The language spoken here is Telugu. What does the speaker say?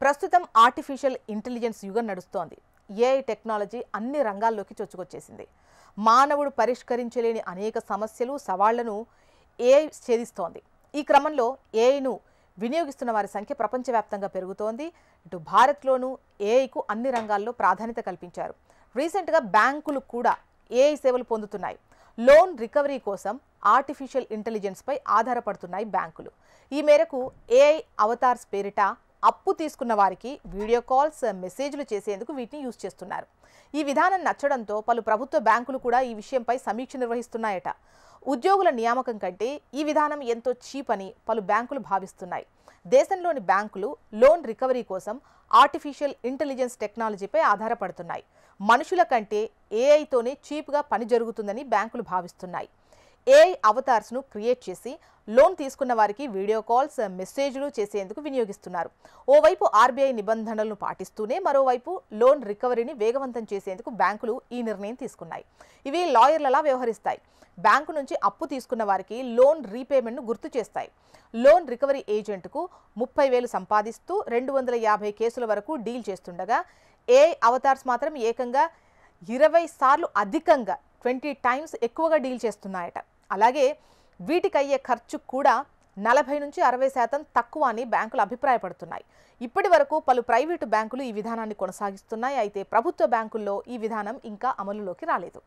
ప్రస్తుతం ఆర్టిఫిషియల్ ఇంటెలిజెన్స్ యుగం నడుస్తోంది. ఏఐ టెక్నాలజీ అన్ని రంగాల్లోకి చొచ్చుకొచ్చేసింది. మానవుడు పరిష్కరించలేని అనేక సమస్యలు, సవాళ్లను ఏఐ ఛేదిస్తోంది. ఈ క్రమంలో ఏఐను వినియోగిస్తున్న వారి సంఖ్య ప్రపంచవ్యాప్తంగా పెరుగుతోంది. ఇటు భారత్లోనూ ఏఐకు అన్ని రంగాల్లో ప్రాధాన్యత కల్పించారు. రీసెంట్గా బ్యాంకులు కూడా ఏఐ సేవలు పొందుతున్నాయి. లోన్ రికవరీ కోసం ఆర్టిఫిషియల్ ఇంటెలిజెన్స్పై ఆధారపడుతున్నాయి బ్యాంకులు. ఈ మేరకు ఏఐ అవతార్స్ పేరిట అప్పు తీసుకున్న వారికి వీడియో కాల్స్, మెసేజ్లు చేసేందుకు వీటిని యూజ్ చేస్తున్నారు. ఈ విధానం నచ్చడంతో పలు ప్రభుత్వ బ్యాంకులు కూడా ఈ విషయంపై సమీక్ష నిర్వహిస్తున్నాయట. ఉద్యోగుల నియామకం కంటే ఈ విధానం ఎంతో చీప్ అని పలు బ్యాంకులు భావిస్తున్నాయి. దేశంలోని బ్యాంకులు లోన్ రికవరీ కోసం ఆర్టిఫిషియల్ ఇంటెలిజెన్స్ టెక్నాలజీపై ఆధారపడుతున్నాయి. మనుషుల కంటే ఏఐతోనే చీప్గా పని జరుగుతుందని బ్యాంకులు భావిస్తున్నాయి. ఏఐ అవతార్స్ను క్రియేట్ చేసి లోన్ తీసుకున్న వారికి వీడియో కాల్స్, మెసేజ్లు చేసేందుకు వినియోగిస్తున్నారు. ఓవైపు ఆర్బీఐ నిబంధనలను పాటిస్తూనే మరోవైపు లోన్ రికవరీని వేగవంతం చేసేందుకు బ్యాంకులు ఈ నిర్ణయం తీసుకున్నాయి. ఇవి లాయర్లలా వ్యవహరిస్తాయి. బ్యాంకు నుంచి అప్పు తీసుకున్న వారికి లోన్ రీపేమెంట్ను గుర్తు చేస్తాయి. లోన్ రికవరీ ఏజెంట్కు 30,000 సంపాదిస్తూ 250 కేసుల వరకు డీల్ చేస్తుండగా ఏఐ అవతార్స్ మాత్రం ఏకంగా 20 సార్లు అధికంగా 20 టైమ్స్ ఎక్కువగా డీల్ చేస్తున్నాయట. అలాగే వీటికయ్యే ఖర్చు కూడా 40 నుంచి 60% తక్కువ అని బ్యాంకులు అభిప్రాయపడుతున్నాయి. ఇప్పటి వరకు పలు ప్రైవేటు బ్యాంకులు ఈ విధానాన్ని కొనసాగిస్తున్నాయి. అయితే ప్రభుత్వ బ్యాంకుల్లో ఈ విధానం ఇంకా అమలులోకి రాలేదు.